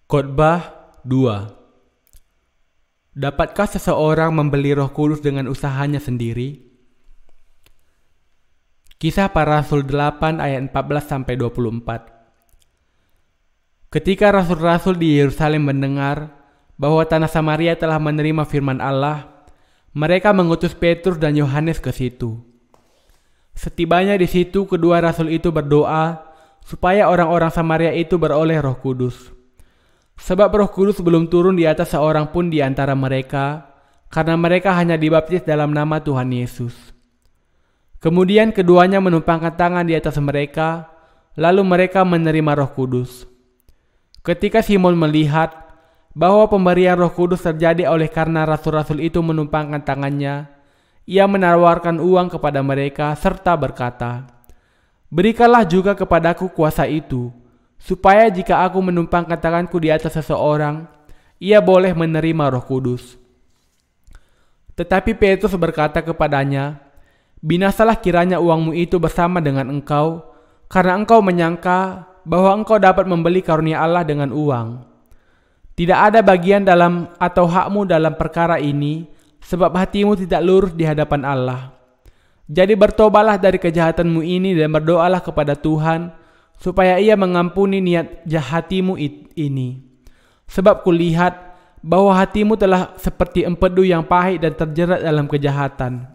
Khotbah 2. Dapatkah seseorang membeli Roh Kudus dengan usahanya sendiri? Kisah Para Rasul 8 ayat 14-24. Ketika rasul-rasul di Yerusalem mendengar bahwa tanah Samaria telah menerima firman Allah, mereka mengutus Petrus dan Yohanes ke situ. Setibanya di situ, kedua rasul itu berdoa supaya orang-orang Samaria itu beroleh Roh Kudus. Sebab Roh Kudus belum turun di atas seorang pun di antara mereka, karena mereka hanya dibaptis dalam nama Tuhan Yesus. Kemudian keduanya menumpangkan tangan di atas mereka, lalu mereka menerima Roh Kudus. Ketika Simon melihat bahwa pemberian Roh Kudus terjadi oleh karena rasul-rasul itu menumpangkan tangannya, ia menawarkan uang kepada mereka serta berkata, "Berikanlah juga kepadaku kuasa itu, supaya jika aku menumpangkan tanganku di atas seseorang, ia boleh menerima Roh Kudus." Tetapi Petrus berkata kepadanya, "Binasalah kiranya uangmu itu bersama dengan engkau, karena engkau menyangka bahwa engkau dapat membeli karunia Allah dengan uang. Tidak ada bagian dalam atau hakmu dalam perkara ini, sebab hatimu tidak lurus di hadapan Allah. Jadi bertobatlah dari kejahatanmu ini dan berdoalah kepada Tuhan, supaya ia mengampuni niat jahatimu ini. Sebab kulihat bahwa hatimu telah seperti empedu yang pahit dan terjerat dalam kejahatan."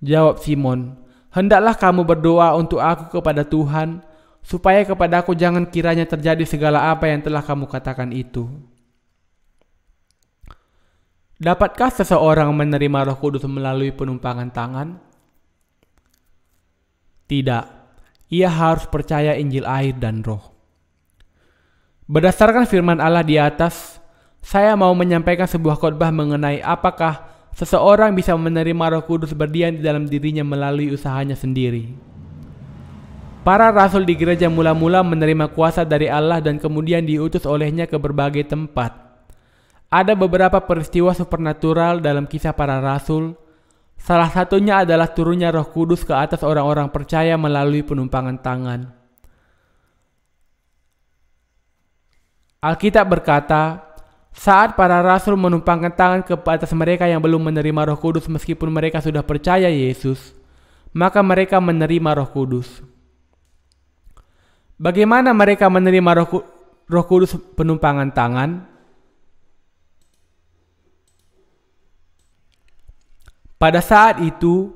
Jawab Simon, "Hendaklah kamu berdoa untuk aku kepada Tuhan, supaya kepadaku jangan kiranya terjadi segala apa yang telah kamu katakan itu." Dapatkah seseorang menerima Roh Kudus melalui penumpangan tangan? Tidak, ia harus percaya Injil air dan Roh. Berdasarkan firman Allah di atas, saya mau menyampaikan sebuah khotbah mengenai apakah seseorang bisa menerima Roh Kudus berdiam di dalam dirinya melalui usahanya sendiri. Para rasul di gereja mula-mula menerima kuasa dari Allah dan kemudian diutus olehnya ke berbagai tempat. Ada beberapa peristiwa supernatural dalam kisah para rasul. Salah satunya adalah turunnya Roh Kudus ke atas orang-orang percaya melalui penumpangan tangan. Alkitab berkata, saat para rasul menumpangkan tangan ke atas mereka yang belum menerima Roh Kudus meskipun mereka sudah percaya Yesus, maka mereka menerima Roh Kudus. Bagaimana mereka menerima Roh Kudus penumpangan tangan? Pada saat itu,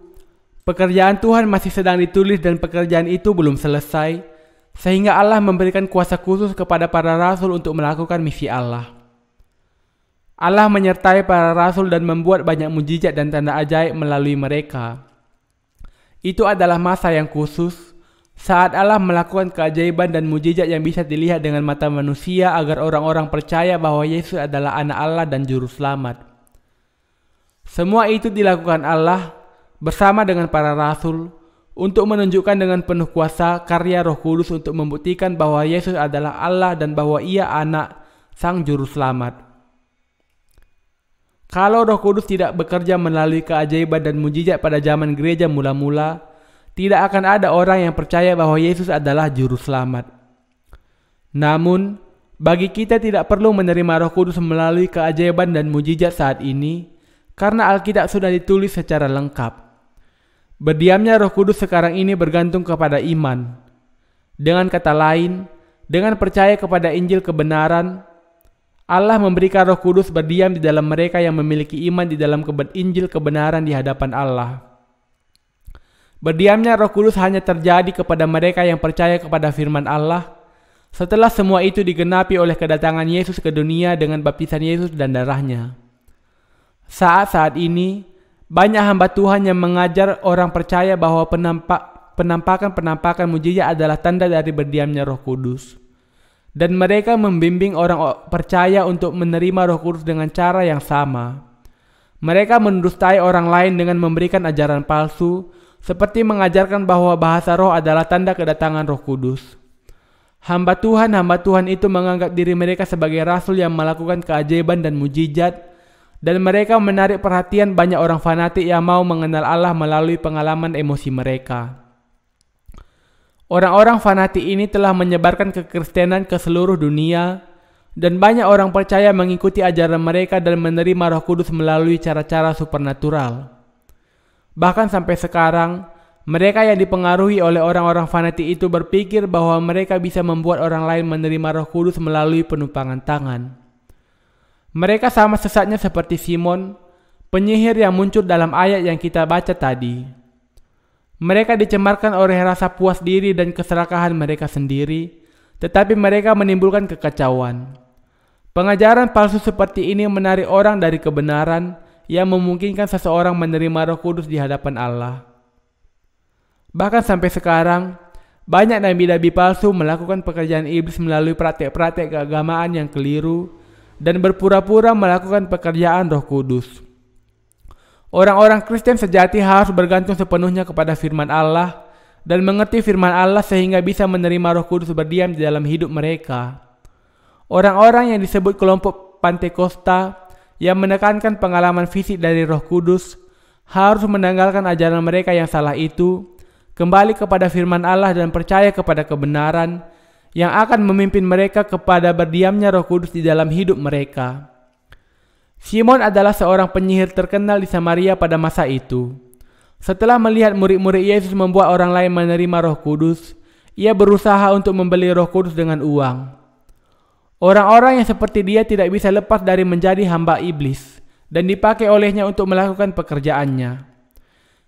pekerjaan Tuhan masih sedang ditulis dan pekerjaan itu belum selesai, sehingga Allah memberikan kuasa khusus kepada para rasul untuk melakukan misi Allah. Allah menyertai para rasul dan membuat banyak mujizat dan tanda ajaib melalui mereka. Itu adalah masa yang khusus, saat Allah melakukan keajaiban dan mujizat yang bisa dilihat dengan mata manusia agar orang-orang percaya bahwa Yesus adalah anak Allah dan juru selamat. Semua itu dilakukan Allah bersama dengan para rasul untuk menunjukkan dengan penuh kuasa karya Roh Kudus untuk membuktikan bahwa Yesus adalah Allah dan bahwa Ia anak Sang Juru Selamat. Kalau Roh Kudus tidak bekerja melalui keajaiban dan mujizat pada zaman gereja mula-mula, tidak akan ada orang yang percaya bahwa Yesus adalah Juru Selamat. Namun, bagi kita tidak perlu menerima Roh Kudus melalui keajaiban dan mujizat saat ini, karena Alkitab sudah ditulis secara lengkap. Berdiamnya Roh Kudus sekarang ini bergantung kepada iman. Dengan kata lain, dengan percaya kepada Injil kebenaran, Allah memberikan Roh Kudus berdiam di dalam mereka yang memiliki iman di dalam Injil kebenaran di hadapan Allah. Berdiamnya Roh Kudus hanya terjadi kepada mereka yang percaya kepada firman Allah, setelah semua itu digenapi oleh kedatangan Yesus ke dunia dengan baptisan Yesus dan darahnya. Saat ini, banyak hamba Tuhan yang mengajar orang percaya bahwa penampakan mujizat adalah tanda dari berdiamnya Roh Kudus. Dan mereka membimbing orang percaya untuk menerima Roh Kudus dengan cara yang sama. Mereka mendustai orang lain dengan memberikan ajaran palsu, seperti mengajarkan bahwa bahasa roh adalah tanda kedatangan Roh Kudus. Hamba Tuhan itu menganggap diri mereka sebagai rasul yang melakukan keajaiban dan mujizat, dan mereka menarik perhatian banyak orang fanatik yang mau mengenal Allah melalui pengalaman emosi mereka. Orang-orang fanatik ini telah menyebarkan kekristenan ke seluruh dunia, dan banyak orang percaya mengikuti ajaran mereka dan menerima Roh Kudus melalui cara-cara supernatural. Bahkan sampai sekarang, mereka yang dipengaruhi oleh orang-orang fanatik itu berpikir bahwa mereka bisa membuat orang lain menerima Roh Kudus melalui penumpangan tangan. Mereka sama sesatnya seperti Simon, penyihir yang muncul dalam ayat yang kita baca tadi. Mereka dicemarkan oleh rasa puas diri dan keserakahan mereka sendiri, tetapi mereka menimbulkan kekacauan. Pengajaran palsu seperti ini menarik orang dari kebenaran yang memungkinkan seseorang menerima Roh Kudus di hadapan Allah. Bahkan sampai sekarang, banyak nabi-nabi palsu melakukan pekerjaan iblis melalui praktek-praktek keagamaan yang keliru dan berpura-pura melakukan pekerjaan Roh Kudus. Orang-orang Kristen sejati harus bergantung sepenuhnya kepada firman Allah dan mengerti firman Allah sehingga bisa menerima Roh Kudus berdiam di dalam hidup mereka. Orang-orang yang disebut kelompok Pantekosta yang menekankan pengalaman fisik dari Roh Kudus harus menanggalkan ajaran mereka yang salah itu, kembali kepada firman Allah dan percaya kepada kebenaran yang akan memimpin mereka kepada berdiamnya Roh Kudus di dalam hidup mereka. Simon adalah seorang penyihir terkenal di Samaria pada masa itu. Setelah melihat murid-murid Yesus membuat orang lain menerima Roh Kudus, ia berusaha untuk membeli Roh Kudus dengan uang. Orang-orang yang seperti dia tidak bisa lepas dari menjadi hamba iblis dan dipakai olehnya untuk melakukan pekerjaannya.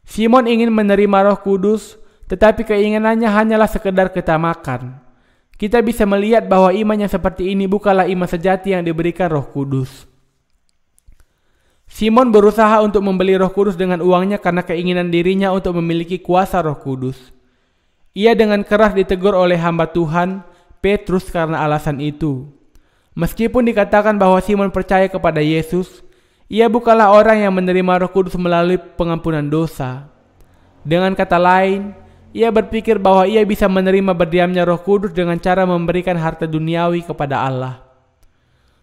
Simon ingin menerima Roh Kudus, tetapi keinginannya hanyalah sekedar ketamakan. Kita bisa melihat bahwa iman yang seperti ini bukanlah iman sejati yang diberikan Roh Kudus. Simon berusaha untuk membeli Roh Kudus dengan uangnya karena keinginan dirinya untuk memiliki kuasa Roh Kudus. Ia dengan keras ditegur oleh hamba Tuhan, Petrus, karena alasan itu. Meskipun dikatakan bahwa Simon percaya kepada Yesus, ia bukanlah orang yang menerima Roh Kudus melalui pengampunan dosa. Dengan kata lain, ia berpikir bahwa ia bisa menerima berdiamnya Roh Kudus dengan cara memberikan harta duniawi kepada Allah.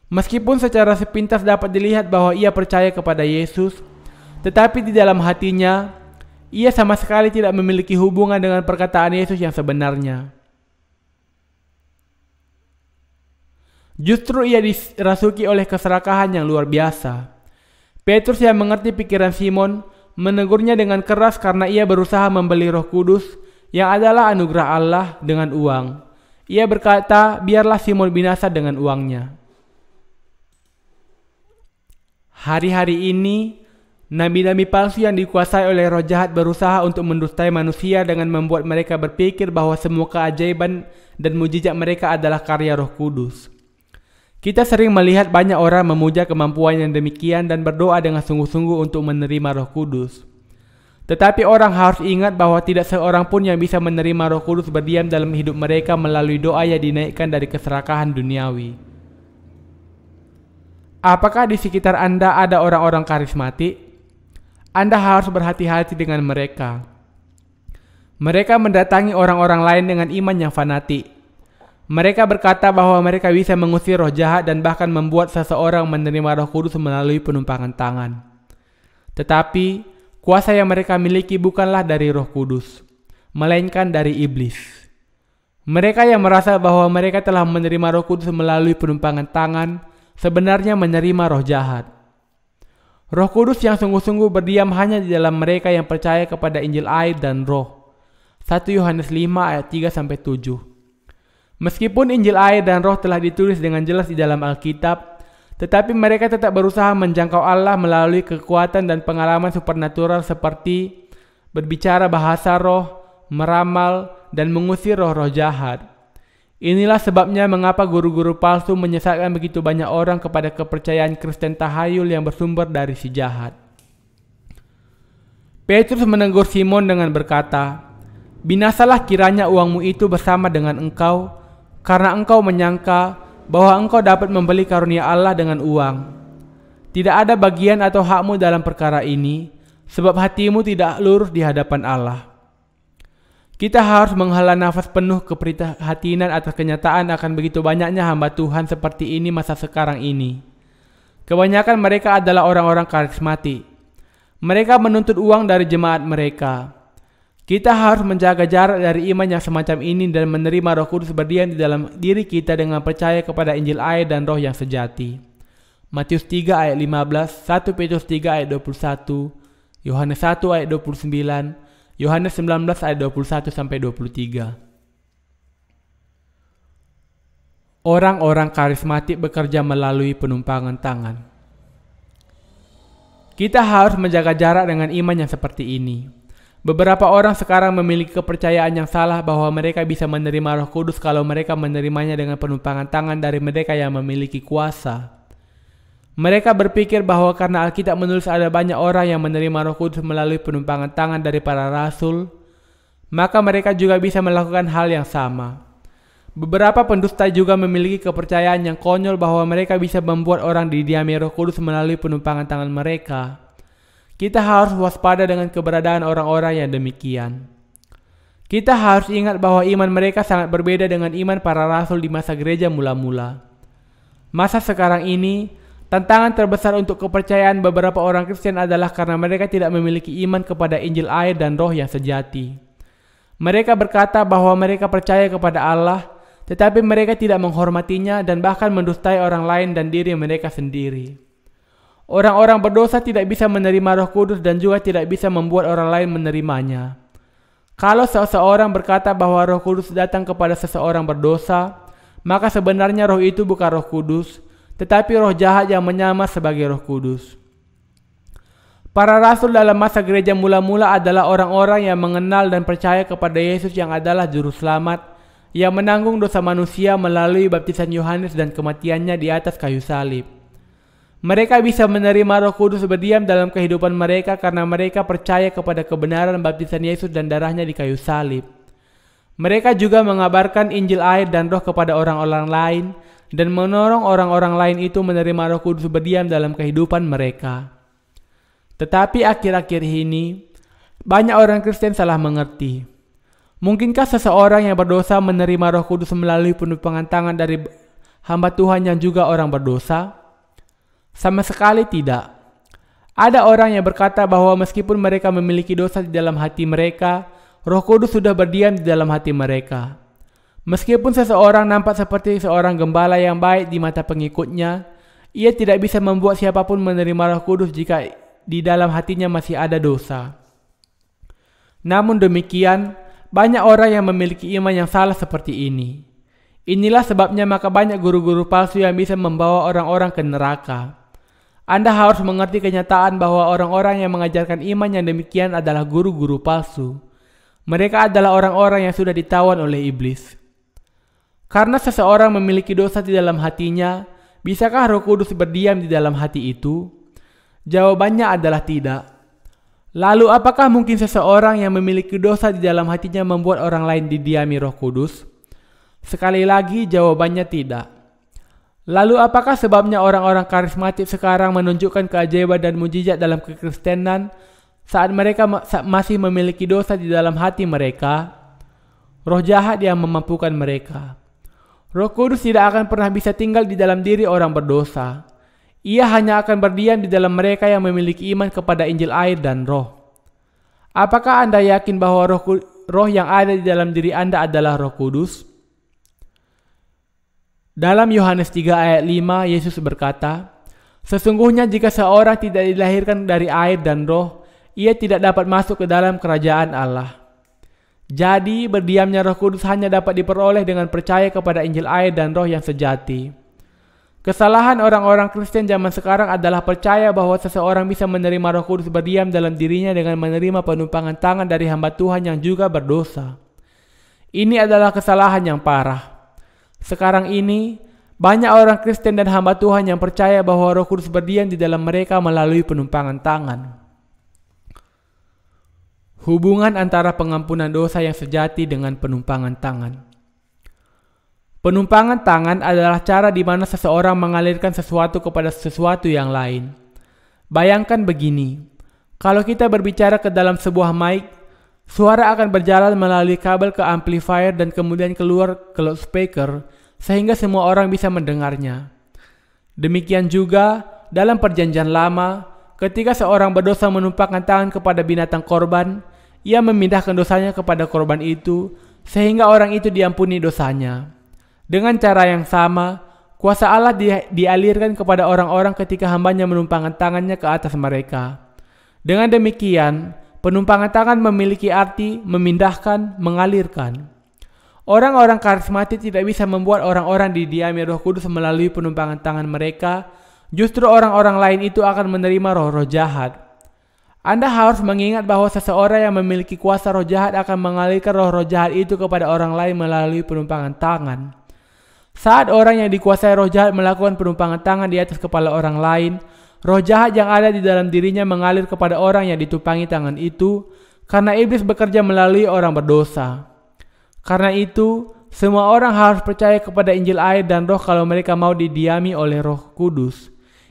Meskipun secara sepintas dapat dilihat bahwa ia percaya kepada Yesus, tetapi di dalam hatinya, ia sama sekali tidak memiliki hubungan dengan perkataan Yesus yang sebenarnya. Justru ia dirasuki oleh keserakahan yang luar biasa. Petrus yang mengerti pikiran Simon menegurnya dengan keras karena ia berusaha membeli Roh Kudus yang adalah anugerah Allah dengan uang. Ia berkata, biarlah Simon binasa dengan uangnya. Hari-hari ini, nabi-nabi palsu yang dikuasai oleh roh jahat berusaha untuk mendustai manusia dengan membuat mereka berpikir bahwa semua keajaiban dan mujizat mereka adalah karya Roh Kudus. Kita sering melihat banyak orang memuja kemampuan yang demikian dan berdoa dengan sungguh-sungguh untuk menerima Roh Kudus. Tetapi orang harus ingat bahwa tidak seorang pun yang bisa menerima Roh Kudus berdiam dalam hidup mereka melalui doa yang dinaikkan dari keserakahan duniawi. Apakah di sekitar Anda ada orang-orang karismatik? Anda harus berhati-hati dengan mereka. Mereka mendatangi orang-orang lain dengan iman yang fanatik. Mereka berkata bahwa mereka bisa mengusir roh jahat dan bahkan membuat seseorang menerima Roh Kudus melalui penumpangan tangan. Tetapi, kuasa yang mereka miliki bukanlah dari Roh Kudus, melainkan dari iblis. Mereka yang merasa bahwa mereka telah menerima Roh Kudus melalui penumpangan tangan, sebenarnya menerima roh jahat. Roh Kudus yang sungguh-sungguh berdiam hanya di dalam mereka yang percaya kepada Injil air dan Roh. 1 Yohanes 5 ayat 3-7. Meskipun Injil air dan Roh telah ditulis dengan jelas di dalam Alkitab, tetapi mereka tetap berusaha menjangkau Allah melalui kekuatan dan pengalaman supernatural seperti berbicara bahasa roh, meramal, dan mengusir roh-roh jahat. Inilah sebabnya mengapa guru-guru palsu menyesatkan begitu banyak orang kepada kepercayaan Kristen tahayul yang bersumber dari si jahat. Petrus menegur Simon dengan berkata, "Binasalah kiranya uangmu itu bersama dengan engkau, karena engkau menyangka bahwa engkau dapat membeli karunia Allah dengan uang. Tidak ada bagian atau hakmu dalam perkara ini, sebab hatimu tidak lurus di hadapan Allah." Kita harus menghela nafas penuh keprihatinan atas kenyataan akan begitu banyaknya hamba Tuhan seperti ini masa sekarang ini. Kebanyakan mereka adalah orang-orang karismatik. Mereka menuntut uang dari jemaat mereka. Kita harus menjaga jarak dari iman yang semacam ini dan menerima Roh Kudus berdiam di dalam diri kita dengan percaya kepada Injil air dan Roh yang sejati. Matius 3 ayat 15, 1 Petrus 3 ayat 21, Yohanes 1 ayat 29, Yohanes 19 ayat 21 sampai 23. Orang-orang karismatik bekerja melalui penumpangan tangan. Kita harus menjaga jarak dengan iman yang seperti ini. Beberapa orang sekarang memiliki kepercayaan yang salah bahwa mereka bisa menerima Roh Kudus kalau mereka menerimanya dengan penumpangan tangan dari mereka yang memiliki kuasa. Mereka berpikir bahwa karena Alkitab menulis ada banyak orang yang menerima Roh Kudus melalui penumpangan tangan dari para rasul, maka mereka juga bisa melakukan hal yang sama. Beberapa pendusta juga memiliki kepercayaan yang konyol bahwa mereka bisa membuat orang didiami Roh Kudus melalui penumpangan tangan mereka. Kita harus waspada dengan keberadaan orang-orang yang demikian. Kita harus ingat bahwa iman mereka sangat berbeda dengan iman para rasul di masa gereja mula-mula. Masa sekarang ini, tantangan terbesar untuk kepercayaan beberapa orang Kristen adalah karena mereka tidak memiliki iman kepada Injil air dan Roh yang sejati. Mereka berkata bahwa mereka percaya kepada Allah, tetapi mereka tidak menghormatinya dan bahkan mendustai orang lain dan diri mereka sendiri. Orang-orang berdosa tidak bisa menerima Roh Kudus dan juga tidak bisa membuat orang lain menerimanya. Kalau seseorang berkata bahwa Roh Kudus datang kepada seseorang berdosa, maka sebenarnya roh itu bukan Roh Kudus, tetapi roh jahat yang menyamar sebagai Roh Kudus. Para rasul dalam masa gereja mula-mula adalah orang-orang yang mengenal dan percaya kepada Yesus yang adalah juru selamat, yang menanggung dosa manusia melalui baptisan Yohanes dan kematiannya di atas kayu salib. Mereka bisa menerima Roh Kudus berdiam dalam kehidupan mereka karena mereka percaya kepada kebenaran baptisan Yesus dan darahnya di kayu salib. Mereka juga mengabarkan Injil air dan Roh kepada orang-orang lain dan menolong orang-orang lain itu menerima Roh Kudus berdiam dalam kehidupan mereka. Tetapi akhir-akhir ini, banyak orang Kristen salah mengerti. Mungkinkah seseorang yang berdosa menerima Roh Kudus melalui penumpangan tangan dari hamba Tuhan yang juga orang berdosa? Sama sekali tidak. Ada orang yang berkata bahwa meskipun mereka memiliki dosa di dalam hati mereka, Roh Kudus sudah berdiam di dalam hati mereka. Meskipun seseorang nampak seperti seorang gembala yang baik di mata pengikutnya, ia tidak bisa membuat siapapun menerima Roh Kudus jika di dalam hatinya masih ada dosa. Namun demikian, banyak orang yang memiliki iman yang salah seperti ini. Inilah sebabnya maka banyak guru-guru palsu yang bisa membawa orang-orang ke neraka. Anda harus mengerti kenyataan bahwa orang-orang yang mengajarkan iman yang demikian adalah guru-guru palsu. Mereka adalah orang-orang yang sudah ditawan oleh iblis. Karena seseorang memiliki dosa di dalam hatinya, bisakah Roh Kudus berdiam di dalam hati itu? Jawabannya adalah tidak. Lalu apakah mungkin seseorang yang memiliki dosa di dalam hatinya membuat orang lain didiami Roh Kudus? Sekali lagi jawabannya tidak. Lalu apakah sebabnya orang-orang karismatik sekarang menunjukkan keajaiban dan mujizat dalam kekristenan saat mereka masih memiliki dosa di dalam hati mereka? Roh jahat yang memampukan mereka. Roh Kudus tidak akan pernah bisa tinggal di dalam diri orang berdosa. Ia hanya akan berdiam di dalam mereka yang memiliki iman kepada Injil air dan Roh. Apakah Anda yakin bahwa roh yang ada di dalam diri Anda adalah Roh Kudus? Dalam Yohanes 3 ayat 5, Yesus berkata, "Sesungguhnya jika seorang tidak dilahirkan dari air dan Roh, ia tidak dapat masuk ke dalam kerajaan Allah." Jadi, berdiamnya Roh Kudus hanya dapat diperoleh dengan percaya kepada Injil air dan Roh yang sejati. Kesalahan orang-orang Kristen zaman sekarang adalah percaya bahwa seseorang bisa menerima Roh Kudus berdiam dalam dirinya dengan menerima penumpangan tangan dari hamba Tuhan yang juga berdosa. Ini adalah kesalahan yang parah. Sekarang ini, banyak orang Kristen dan hamba Tuhan yang percaya bahwa Roh Kudus berdiam di dalam mereka melalui penumpangan tangan. Hubungan antara pengampunan dosa yang sejati dengan penumpangan tangan. Penumpangan tangan adalah cara di mana seseorang mengalirkan sesuatu kepada sesuatu yang lain. Bayangkan begini, kalau kita berbicara ke dalam sebuah mic, suara akan berjalan melalui kabel ke amplifier dan kemudian keluar ke loudspeaker sehingga semua orang bisa mendengarnya. Demikian juga dalam perjanjian lama, ketika seorang berdosa menumpangkan tangan kepada binatang korban, ia memindahkan dosanya kepada korban itu, sehingga orang itu diampuni dosanya. Dengan cara yang sama, kuasa Allah dialirkan kepada orang-orang ketika hambanya menumpangkan tangannya ke atas mereka. Dengan demikian, penumpangan tangan memiliki arti memindahkan, mengalirkan. Orang-orang karismatik tidak bisa membuat orang-orang didiami Roh Kudus melalui penumpangan tangan mereka. Justru orang-orang lain itu akan menerima roh-roh jahat. Anda harus mengingat bahwa seseorang yang memiliki kuasa roh jahat akan mengalirkan roh-roh jahat itu kepada orang lain melalui penumpangan tangan. Saat orang yang dikuasai roh jahat melakukan penumpangan tangan di atas kepala orang lain, roh jahat yang ada di dalam dirinya mengalir kepada orang yang ditumpangi tangan itu, karena iblis bekerja melalui orang berdosa. Karena itu, semua orang harus percaya kepada Injil air dan roh kalau mereka mau didiami oleh Roh Kudus.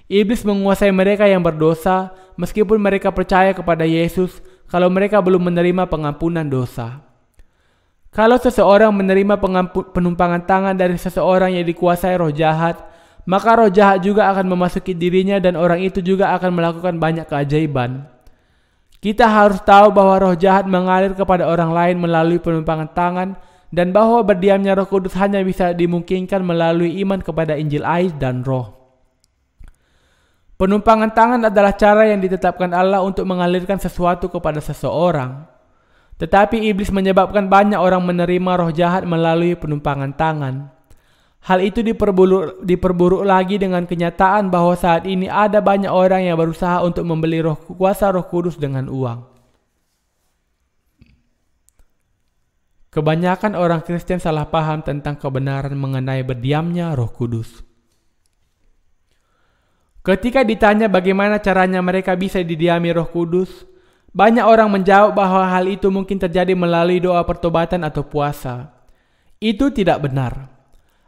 Iblis menguasai mereka yang berdosa meskipun mereka percaya kepada Yesus kalau mereka belum menerima pengampunan dosa. Kalau seseorang menerima penumpangan tangan dari seseorang yang dikuasai roh jahat, maka roh jahat juga akan memasuki dirinya dan orang itu juga akan melakukan banyak keajaiban. Kita harus tahu bahwa roh jahat mengalir kepada orang lain melalui penumpangan tangan dan bahwa berdiamnya Roh Kudus hanya bisa dimungkinkan melalui iman kepada Injil air dan roh. Penumpangan tangan adalah cara yang ditetapkan Allah untuk mengalirkan sesuatu kepada seseorang. Tetapi iblis menyebabkan banyak orang menerima roh jahat melalui penumpangan tangan. Hal itu diperburuk lagi dengan kenyataan bahwa saat ini ada banyak orang yang berusaha untuk membeli kuasa Roh Kudus dengan uang. Kebanyakan orang Kristen salah paham tentang kebenaran mengenai berdiamnya Roh Kudus. Ketika ditanya bagaimana caranya mereka bisa didiami Roh Kudus, banyak orang menjawab bahwa hal itu mungkin terjadi melalui doa pertobatan atau puasa. Itu tidak benar.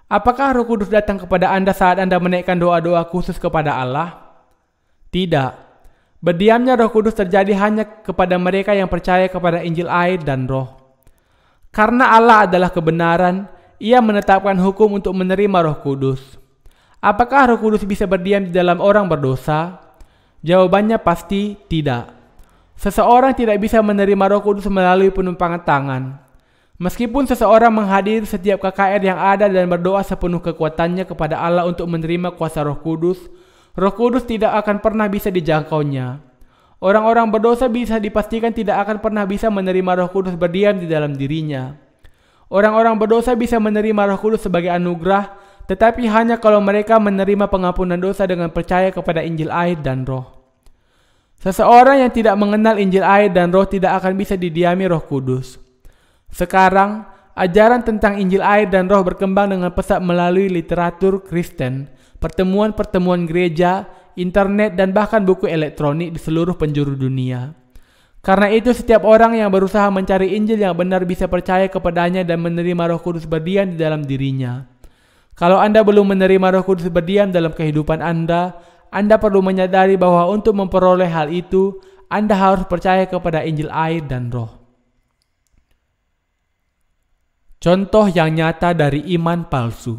Apakah Roh Kudus datang kepada Anda saat Anda menaikkan doa-doa khusus kepada Allah? Tidak. Berdiamnya Roh Kudus terjadi hanya kepada mereka yang percaya kepada Injil air dan roh. Karena Allah adalah kebenaran, Ia menetapkan hukum untuk menerima Roh Kudus. Apakah Roh Kudus bisa berdiam di dalam orang berdosa? Jawabannya pasti tidak. Seseorang tidak bisa menerima Roh Kudus melalui penumpangan tangan. Meskipun seseorang menghadiri setiap KKR yang ada dan berdoa sepenuh kekuatannya kepada Allah untuk menerima kuasa Roh Kudus tidak akan pernah bisa dijangkaunya. Orang-orang berdosa bisa dipastikan tidak akan pernah bisa menerima Roh Kudus berdiam di dalam dirinya. Orang-orang berdosa bisa menerima Roh Kudus sebagai anugerah, tetapi hanya kalau mereka menerima pengampunan dosa dengan percaya kepada Injil air dan roh. Seseorang yang tidak mengenal Injil air dan roh tidak akan bisa didiami Roh Kudus. Sekarang, ajaran tentang Injil air dan roh berkembang dengan pesat melalui literatur Kristen, pertemuan-pertemuan gereja, internet, dan bahkan buku elektronik di seluruh penjuru dunia. Karena itu setiap orang yang berusaha mencari Injil yang benar bisa percaya kepadanya dan menerima Roh Kudus berdiam di dalam dirinya. Kalau Anda belum menerima Roh Kudus berdiam dalam kehidupan Anda perlu menyadari bahwa untuk memperoleh hal itu, Anda harus percaya kepada Injil air dan roh. Contoh yang nyata dari iman palsu.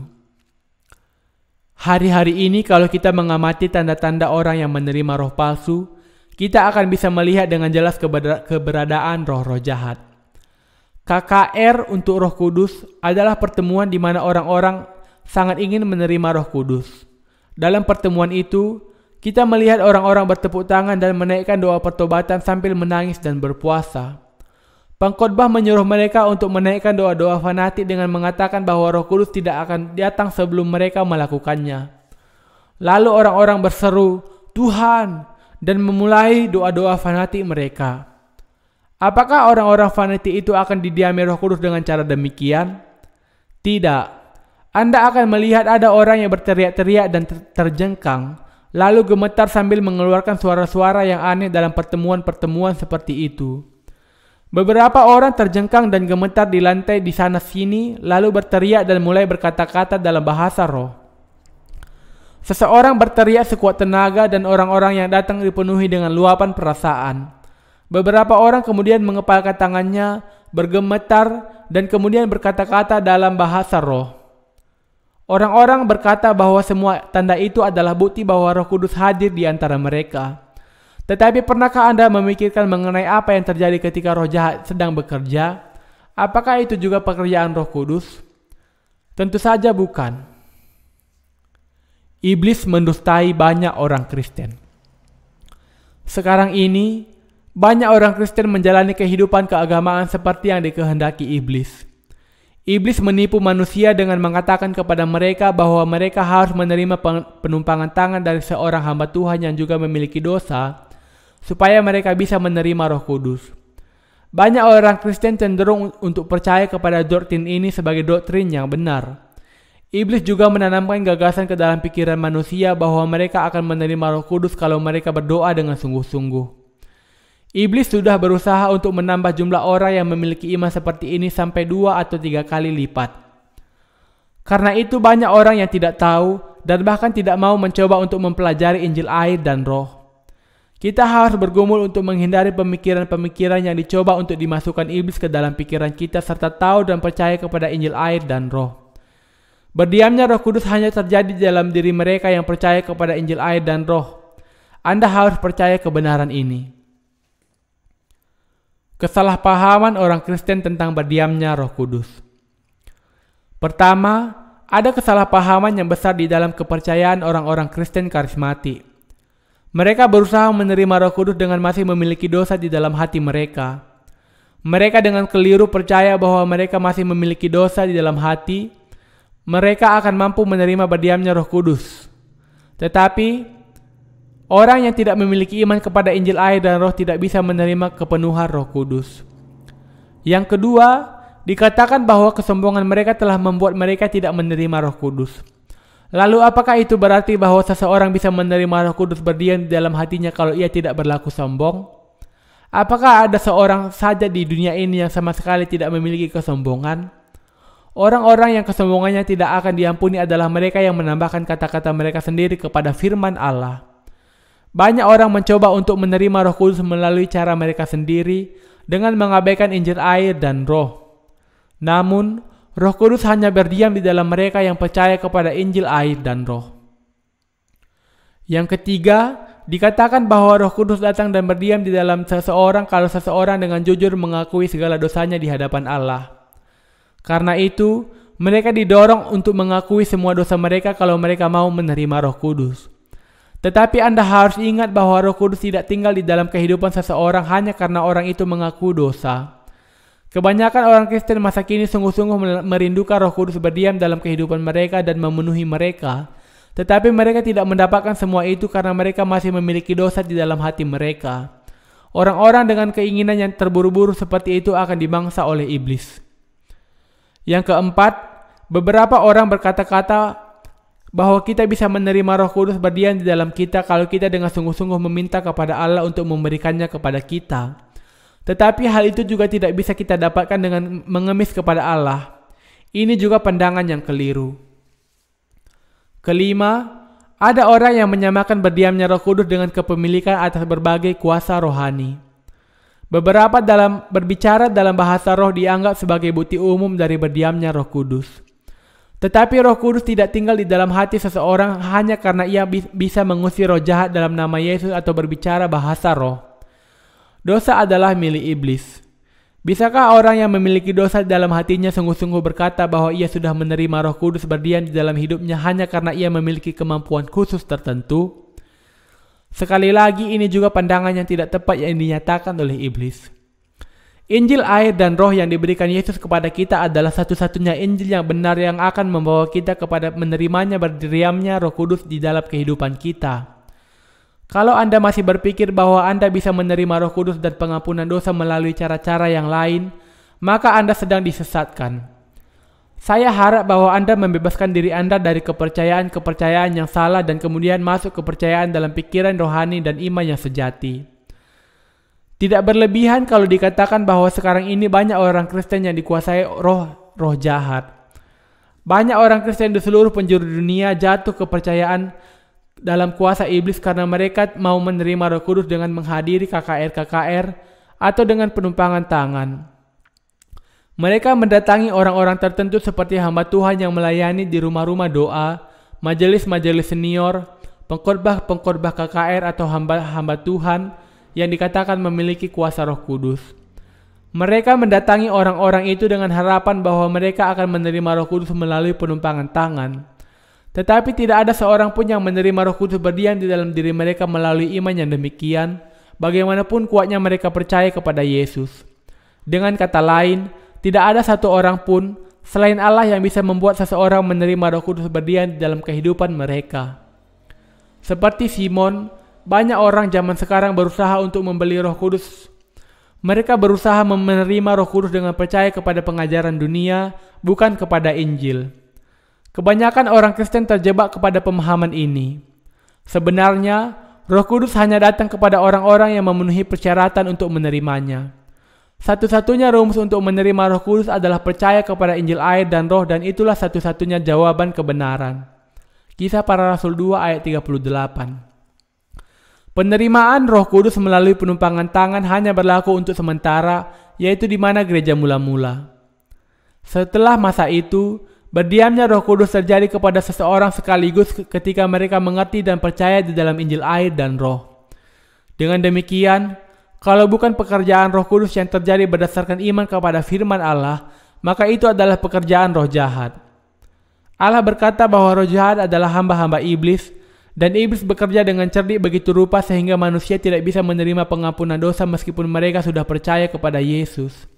Hari-hari ini kalau kita mengamati tanda-tanda orang yang menerima roh palsu, kita akan bisa melihat dengan jelas keberadaan roh-roh jahat. KKR untuk Roh Kudus adalah pertemuan di mana orang-orang sangat ingin menerima Roh Kudus. Dalam pertemuan itu, kita melihat orang-orang bertepuk tangan dan menaikkan doa pertobatan sambil menangis dan berpuasa. Pengkhotbah menyuruh mereka untuk menaikkan doa-doa fanatik dengan mengatakan bahwa Roh Kudus tidak akan datang sebelum mereka melakukannya. Lalu orang-orang berseru, "Tuhan!" dan memulai doa-doa fanatik mereka. Apakah orang-orang fanatik itu akan didiami Roh Kudus dengan cara demikian? Tidak. Anda akan melihat ada orang yang berteriak-teriak dan terjengkang, lalu gemetar sambil mengeluarkan suara-suara yang aneh dalam pertemuan-pertemuan seperti itu. Beberapa orang terjengkang dan gemetar di lantai di sana-sini, lalu berteriak dan mulai berkata-kata dalam bahasa roh. Seseorang berteriak sekuat tenaga dan orang-orang yang datang dipenuhi dengan luapan perasaan. Beberapa orang kemudian mengepalkan tangannya, bergemetar, dan kemudian berkata-kata dalam bahasa roh. Orang-orang berkata bahwa semua tanda itu adalah bukti bahwa Roh Kudus hadir di antara mereka. Tetapi pernahkah Anda memikirkan mengenai apa yang terjadi ketika roh jahat sedang bekerja? Apakah itu juga pekerjaan Roh Kudus? Tentu saja bukan. Iblis mendustai banyak orang Kristen. Sekarang ini, banyak orang Kristen menjalani kehidupan keagamaan seperti yang dikehendaki iblis. Iblis menipu manusia dengan mengatakan kepada mereka bahwa mereka harus menerima penumpangan tangan dari seorang hamba Tuhan yang juga memiliki dosa, supaya mereka bisa menerima Roh Kudus. Banyak orang Kristen cenderung untuk percaya kepada doktrin ini sebagai doktrin yang benar. Iblis juga menanamkan gagasan ke dalam pikiran manusia bahwa mereka akan menerima Roh Kudus kalau mereka berdoa dengan sungguh-sungguh. Iblis sudah berusaha untuk menambah jumlah orang yang memiliki iman seperti ini sampai 2 atau 3 kali lipat. Karena itu banyak orang yang tidak tahu dan bahkan tidak mau mencoba untuk mempelajari Injil air dan Roh. Kita harus bergumul untuk menghindari pemikiran-pemikiran yang dicoba untuk dimasukkan iblis ke dalam pikiran kita serta tahu dan percaya kepada Injil air dan Roh. Berdiamnya Roh Kudus hanya terjadi dalam diri mereka yang percaya kepada Injil air dan Roh. Anda harus percaya kebenaran ini. Kesalahpahaman orang Kristen tentang berdiamnya Roh Kudus. Pertama, ada kesalahpahaman yang besar di dalam kepercayaan orang-orang Kristen karismatik. Mereka berusaha menerima Roh Kudus dengan masih memiliki dosa di dalam hati mereka. Mereka dengan keliru percaya bahwa mereka masih memiliki dosa di dalam hati, mereka akan mampu menerima berdiamnya Roh Kudus. Tetapi, orang yang tidak memiliki iman kepada Injil air dan Roh tidak bisa menerima kepenuhan Roh Kudus. Yang kedua, dikatakan bahwa kesombongan mereka telah membuat mereka tidak menerima Roh Kudus. Lalu apakah itu berarti bahwa seseorang bisa menerima Roh Kudus berdiam di dalam hatinya kalau ia tidak berlaku sombong? Apakah ada seorang saja di dunia ini yang sama sekali tidak memiliki kesombongan? Orang-orang yang kesombongannya tidak akan diampuni adalah mereka yang menambahkan kata-kata mereka sendiri kepada firman Allah. Banyak orang mencoba untuk menerima Roh Kudus melalui cara mereka sendiri dengan mengabaikan Injil air dan Roh. Namun, Roh Kudus hanya berdiam di dalam mereka yang percaya kepada Injil air dan Roh. Yang ketiga, dikatakan bahwa Roh Kudus datang dan berdiam di dalam seseorang kalau seseorang dengan jujur mengakui segala dosanya di hadapan Allah. Karena itu, mereka didorong untuk mengakui semua dosa mereka kalau mereka mau menerima Roh Kudus. Tetapi Anda harus ingat bahwa Roh Kudus tidak tinggal di dalam kehidupan seseorang hanya karena orang itu mengaku dosa. Kebanyakan orang Kristen masa kini sungguh-sungguh merindukan Roh Kudus berdiam dalam kehidupan mereka dan memenuhi mereka. Tetapi mereka tidak mendapatkan semua itu karena mereka masih memiliki dosa di dalam hati mereka. Orang-orang dengan keinginan yang terburu-buru seperti itu akan dimangsa oleh iblis. Yang keempat, beberapa orang berkata-kata bahwa kita bisa menerima Roh Kudus berdiam di dalam kita kalau kita dengan sungguh-sungguh meminta kepada Allah untuk memberikannya kepada kita. Tetapi hal itu juga tidak bisa kita dapatkan dengan mengemis kepada Allah. Ini juga pandangan yang keliru. Kelima, ada orang yang menyamakan berdiamnya Roh Kudus dengan kepemilikan atas berbagai kuasa rohani. Beberapa berbicara dalam bahasa roh dianggap sebagai bukti umum dari berdiamnya Roh Kudus. Tetapi Roh Kudus tidak tinggal di dalam hati seseorang hanya karena ia bisa mengusir roh jahat dalam nama Yesus atau berbicara bahasa roh. Dosa adalah milik iblis. Bisakah orang yang memiliki dosa dalam hatinya sungguh-sungguh berkata bahwa ia sudah menerima Roh Kudus berdiam di dalam hidupnya hanya karena ia memiliki kemampuan khusus tertentu? Sekali lagi, ini juga pandangan yang tidak tepat yang dinyatakan oleh iblis. Injil air dan Roh yang diberikan Yesus kepada kita adalah satu-satunya Injil yang benar yang akan membawa kita kepada menerimanya berdiamnya Roh Kudus di dalam kehidupan kita. Kalau Anda masih berpikir bahwa Anda bisa menerima Roh Kudus dan pengampunan dosa melalui cara-cara yang lain, maka Anda sedang disesatkan. Saya harap bahwa Anda membebaskan diri Anda dari kepercayaan-kepercayaan yang salah dan kemudian masuk kepercayaan dalam pikiran rohani dan iman yang sejati. Tidak berlebihan kalau dikatakan bahwa sekarang ini banyak orang Kristen yang dikuasai roh jahat. Banyak orang Kristen di seluruh penjuru dunia jatuh kepercayaan dalam kuasa iblis karena mereka mau menerima Roh Kudus dengan menghadiri KKR atau dengan penumpangan tangan. Mereka mendatangi orang-orang tertentu seperti hamba Tuhan yang melayani di rumah-rumah doa, majelis-majelis senior, pengkhotbah KKR atau hamba Tuhan yang dikatakan memiliki kuasa Roh Kudus. Mereka mendatangi orang-orang itu dengan harapan bahwa mereka akan menerima Roh Kudus melalui penumpangan tangan. Tetapi tidak ada seorang pun yang menerima Roh Kudus berdiam di dalam diri mereka melalui iman yang demikian, bagaimanapun kuatnya mereka percaya kepada Yesus. Dengan kata lain, tidak ada satu orang pun selain Allah yang bisa membuat seseorang menerima Roh Kudus berdiam di dalam kehidupan mereka. Seperti Simon, banyak orang zaman sekarang berusaha untuk membeli Roh Kudus. Mereka berusaha menerima Roh Kudus dengan percaya kepada pengajaran dunia, bukan kepada Injil. Kebanyakan orang Kristen terjebak kepada pemahaman ini. Sebenarnya, Roh Kudus hanya datang kepada orang-orang yang memenuhi persyaratan untuk menerimanya. Satu-satunya rumus untuk menerima Roh Kudus adalah percaya kepada Injil air dan Roh, dan itulah satu-satunya jawaban kebenaran. Kisah Para Rasul 2 ayat 38. Penerimaan Roh Kudus melalui penumpangan tangan hanya berlaku untuk sementara, yaitu di mana gereja mula-mula. Setelah masa itu, berdiamnya Roh Kudus terjadi kepada seseorang sekaligus ketika mereka mengerti dan percaya di dalam Injil air dan Roh. Dengan demikian, kalau bukan pekerjaan Roh Kudus yang terjadi berdasarkan iman kepada firman Allah, maka itu adalah pekerjaan roh jahat. Allah berkata bahwa roh jahat adalah hamba-hamba iblis, dan iblis bekerja dengan cerdik begitu rupa sehingga manusia tidak bisa menerima pengampunan dosa meskipun mereka sudah percaya kepada Yesus.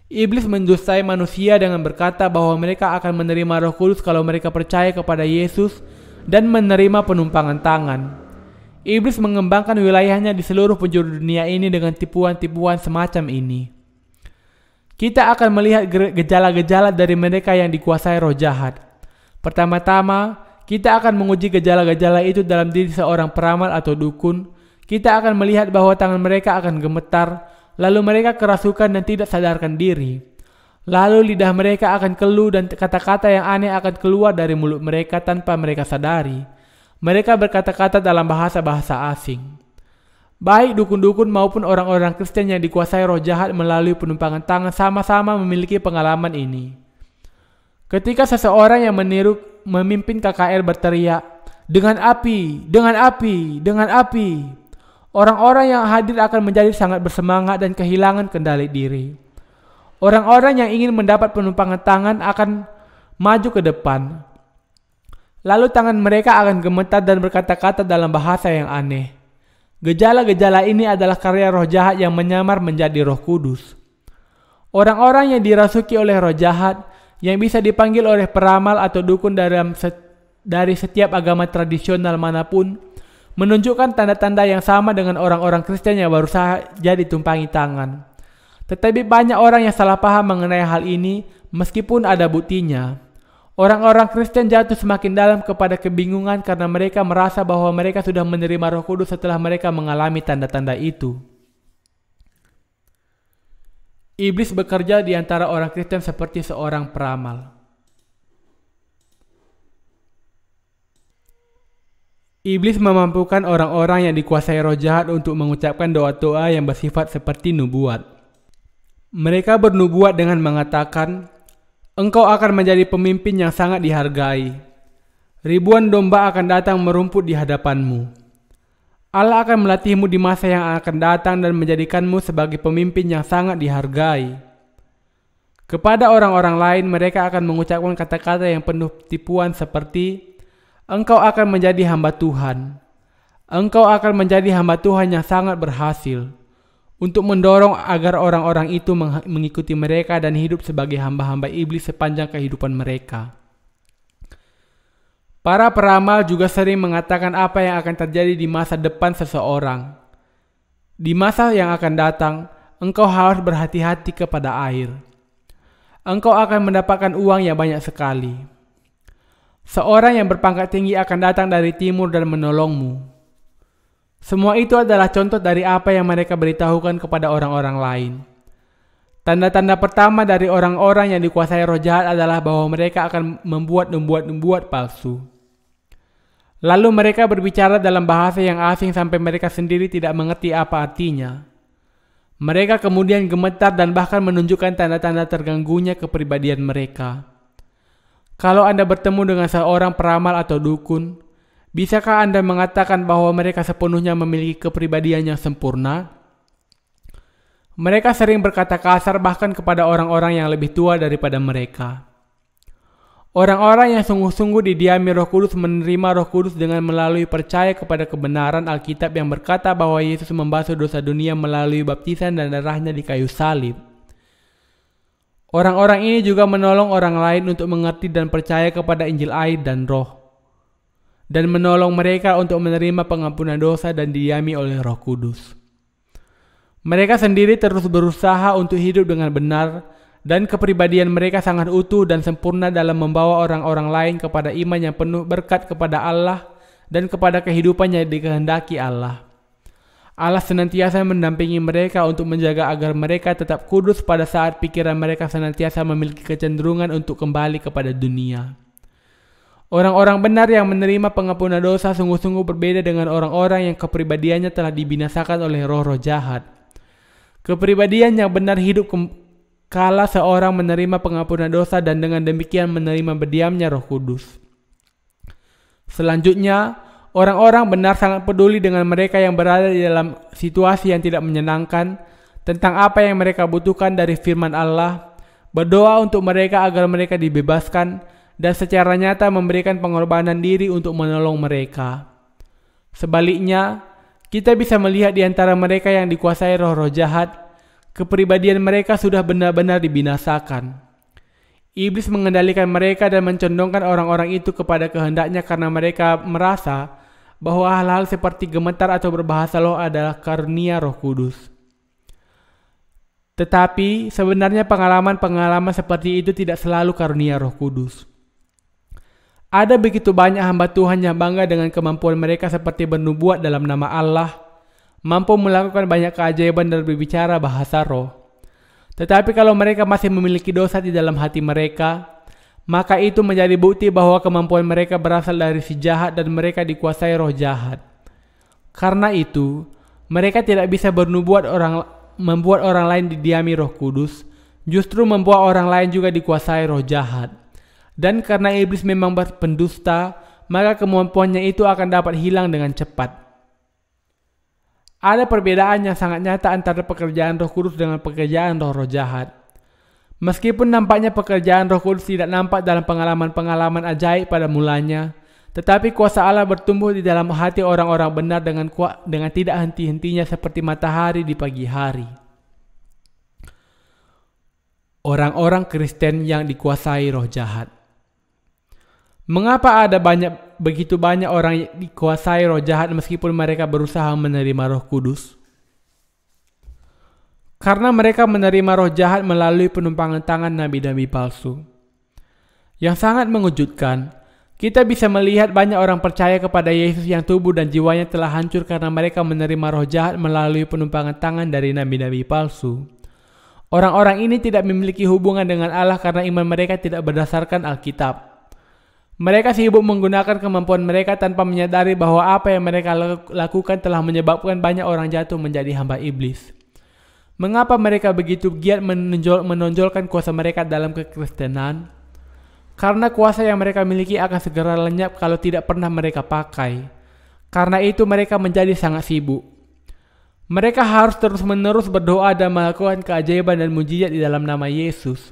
Iblis mendustai manusia dengan berkata bahwa mereka akan menerima Roh Kudus kalau mereka percaya kepada Yesus dan menerima penumpangan tangan. Iblis mengembangkan wilayahnya di seluruh penjuru dunia ini dengan tipuan-tipuan semacam ini. Kita akan melihat gejala-gejala dari mereka yang dikuasai roh jahat. Pertama-tama, kita akan menguji gejala-gejala itu dalam diri seorang peramal atau dukun. Kita akan melihat bahwa tangan mereka akan gemetar, lalu mereka kerasukan dan tidak sadarkan diri. Lalu lidah mereka akan keluh dan kata-kata yang aneh akan keluar dari mulut mereka tanpa mereka sadari. Mereka berkata-kata dalam bahasa-bahasa asing. Baik dukun-dukun maupun orang-orang Kristen yang dikuasai roh jahat melalui penumpangan tangan sama-sama memiliki pengalaman ini. Ketika seseorang yang memimpin KKR berteriak, "Dengan api, dengan api, dengan api," orang-orang yang hadir akan menjadi sangat bersemangat dan kehilangan kendali diri. Orang-orang yang ingin mendapat penumpangan tangan akan maju ke depan. Lalu tangan mereka akan gemetar dan berkata-kata dalam bahasa yang aneh. Gejala-gejala ini adalah karya roh jahat yang menyamar menjadi Roh Kudus. Orang-orang yang dirasuki oleh roh jahat, yang bisa dipanggil oleh peramal atau dukun dari setiap agama tradisional manapun, menunjukkan tanda-tanda yang sama dengan orang-orang Kristen yang berusaha jadi tumpangi tangan. Tetapi banyak orang yang salah paham mengenai hal ini meskipun ada buktinya. Orang-orang Kristen jatuh semakin dalam kepada kebingungan karena mereka merasa bahwa mereka sudah menerima Roh Kudus setelah mereka mengalami tanda-tanda itu. Iblis bekerja di antara orang Kristen seperti seorang peramal. Iblis memampukan orang-orang yang dikuasai roh jahat untuk mengucapkan doa-doa yang bersifat seperti nubuat. Mereka bernubuat dengan mengatakan, "Engkau akan menjadi pemimpin yang sangat dihargai. Ribuan domba akan datang merumput di hadapanmu. Allah akan melatihmu di masa yang akan datang dan menjadikanmu sebagai pemimpin yang sangat dihargai." Kepada orang-orang lain, mereka akan mengucapkan kata-kata yang penuh tipuan seperti, "Engkau akan menjadi hamba Tuhan. Engkau akan menjadi hamba Tuhan yang sangat berhasil," untuk mendorong agar orang-orang itu mengikuti mereka dan hidup sebagai hamba-hamba iblis sepanjang kehidupan mereka. Para peramal juga sering mengatakan apa yang akan terjadi di masa depan seseorang. Di masa yang akan datang, engkau harus berhati-hati kepada air. Engkau akan mendapatkan uang yang banyak sekali. Seorang yang berpangkat tinggi akan datang dari timur dan menolongmu. Semua itu adalah contoh dari apa yang mereka beritahukan kepada orang-orang lain. Tanda-tanda pertama dari orang-orang yang dikuasai roh jahat adalah bahwa mereka akan membuat nubuat palsu. Lalu mereka berbicara dalam bahasa yang asing sampai mereka sendiri tidak mengerti apa artinya. Mereka kemudian gemetar dan bahkan menunjukkan tanda-tanda terganggunya kepribadian mereka. Kalau Anda bertemu dengan seorang peramal atau dukun, Bisakah Anda mengatakan bahwa mereka sepenuhnya memiliki kepribadian yang sempurna? Mereka sering berkata kasar bahkan kepada orang-orang yang lebih tua daripada mereka. Orang-orang yang sungguh-sungguh didiami Roh Kudus menerima Roh Kudus dengan melalui percaya kepada kebenaran Alkitab yang berkata bahwa Yesus membasuh dosa dunia melalui baptisan dan darahnya di kayu salib. Orang-orang ini juga menolong orang lain untuk mengerti dan percaya kepada Injil air dan Roh, dan menolong mereka untuk menerima pengampunan dosa dan didiami oleh Roh Kudus. Mereka sendiri terus berusaha untuk hidup dengan benar, dan kepribadian mereka sangat utuh dan sempurna dalam membawa orang-orang lain kepada iman yang penuh berkat kepada Allah dan kepada kehidupan yang dikehendaki Allah. Allah senantiasa mendampingi mereka untuk menjaga agar mereka tetap kudus pada saat pikiran mereka senantiasa memiliki kecenderungan untuk kembali kepada dunia. Orang-orang benar yang menerima pengampunan dosa sungguh-sungguh berbeda dengan orang-orang yang kepribadiannya telah dibinasakan oleh roh-roh jahat. Kepribadian yang benar hidup kala seorang menerima pengampunan dosa dan dengan demikian menerima berdiamnya Roh Kudus. Selanjutnya, orang-orang benar sangat peduli dengan mereka yang berada di dalam situasi yang tidak menyenangkan, tentang apa yang mereka butuhkan dari firman Allah, berdoa untuk mereka agar mereka dibebaskan, dan secara nyata memberikan pengorbanan diri untuk menolong mereka. Sebaliknya, kita bisa melihat di antara mereka yang dikuasai roh-roh jahat, kepribadian mereka sudah benar-benar dibinasakan. Iblis mengendalikan mereka dan mencondongkan orang-orang itu kepada kehendaknya karena mereka merasa bahwa hal-hal seperti gemetar atau berbahasa roh adalah karunia Roh Kudus. Tetapi sebenarnya pengalaman-pengalaman seperti itu tidak selalu karunia Roh Kudus. Ada begitu banyak hamba Tuhan yang bangga dengan kemampuan mereka seperti bernubuat dalam nama Allah, mampu melakukan banyak keajaiban dan berbicara bahasa roh. Tetapi kalau mereka masih memiliki dosa di dalam hati mereka, maka itu menjadi bukti bahwa kemampuan mereka berasal dari si jahat dan mereka dikuasai roh jahat. Karena itu, mereka tidak bisa membuat orang lain didiami Roh Kudus, justru membuat orang lain juga dikuasai roh jahat. Dan karena iblis memang pendusta, maka kemampuannya itu akan dapat hilang dengan cepat. Ada perbedaan yang sangat nyata antara pekerjaan Roh Kudus dengan pekerjaan roh-roh jahat. Meskipun nampaknya pekerjaan Roh Kudus tidak nampak dalam pengalaman-pengalaman ajaib pada mulanya, tetapi kuasa Allah bertumbuh di dalam hati orang-orang benar dengan tidak henti-hentinya seperti matahari di pagi hari. Orang-orang Kristen yang dikuasai roh jahat. Mengapa ada begitu banyak orang yang dikuasai roh jahat meskipun mereka berusaha menerima Roh Kudus? Karena mereka menerima roh jahat melalui penumpangan tangan nabi-nabi palsu. Yang sangat mengejutkan, kita bisa melihat banyak orang percaya kepada Yesus yang tubuh dan jiwanya telah hancur karena mereka menerima roh jahat melalui penumpangan tangan dari nabi-nabi palsu. Orang-orang ini tidak memiliki hubungan dengan Allah karena iman mereka tidak berdasarkan Alkitab. Mereka sibuk menggunakan kemampuan mereka tanpa menyadari bahwa apa yang mereka lakukan telah menyebabkan banyak orang jatuh menjadi hamba iblis. Mengapa mereka begitu giat menonjolkan kuasa mereka dalam kekristenan? Karena kuasa yang mereka miliki akan segera lenyap kalau tidak pernah mereka pakai. Karena itu mereka menjadi sangat sibuk. Mereka harus terus-menerus berdoa dan melakukan keajaiban dan mujizat di dalam nama Yesus.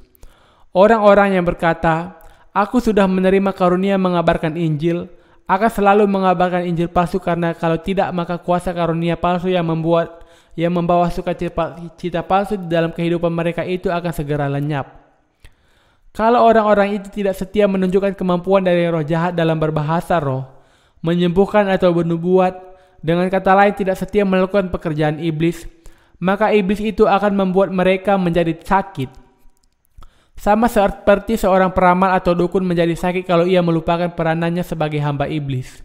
Orang-orang yang berkata, "Aku sudah menerima karunia mengabarkan Injil," akan selalu mengabarkan Injil palsu karena kalau tidak maka kuasa karunia palsu yang membawa sukacita palsu di dalam kehidupan mereka itu akan segera lenyap. Kalau orang-orang itu tidak setia menunjukkan kemampuan dari roh jahat dalam berbahasa roh, menyembuhkan atau bernubuat, dengan kata lain tidak setia melakukan pekerjaan iblis, maka iblis itu akan membuat mereka menjadi sakit. Sama seperti seorang peramal atau dukun menjadi sakit kalau ia melupakan peranannya sebagai hamba iblis.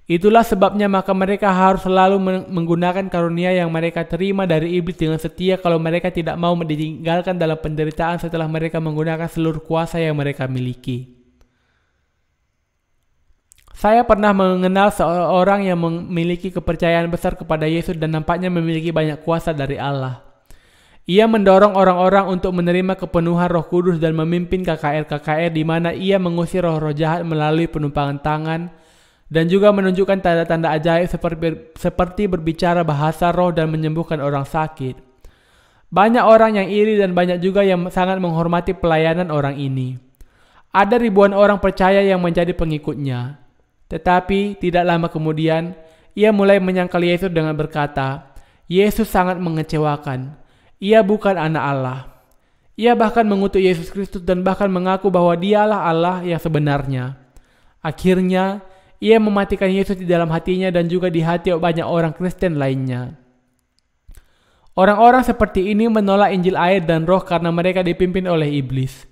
Itulah sebabnya maka mereka harus selalu menggunakan karunia yang mereka terima dari iblis dengan setia kalau mereka tidak mau ditinggalkan dalam penderitaan setelah mereka menggunakan seluruh kuasa yang mereka miliki. Saya pernah mengenal seorang yang memiliki kepercayaan besar kepada Yesus dan nampaknya memiliki banyak kuasa dari Allah. Ia mendorong orang-orang untuk menerima kepenuhan Roh Kudus dan memimpin KKR-KKR di mana ia mengusir roh-roh jahat melalui penumpangan tangan dan juga menunjukkan tanda-tanda ajaib seperti berbicara bahasa roh dan menyembuhkan orang sakit. Banyak orang yang iri dan banyak juga yang sangat menghormati pelayanan orang ini. Ada ribuan orang percaya yang menjadi pengikutnya. Tetapi tidak lama kemudian, ia mulai menyangkal Yesus dengan berkata, Yesus sangat mengecewakan. Ia bukan anak Allah. Ia bahkan mengutuk Yesus Kristus dan bahkan mengaku bahwa dialah Allah yang sebenarnya. Akhirnya, ia mematikan Yesus di dalam hatinya dan juga di hati banyak orang Kristen lainnya. Orang-orang seperti ini menolak Injil air dan roh karena mereka dipimpin oleh iblis.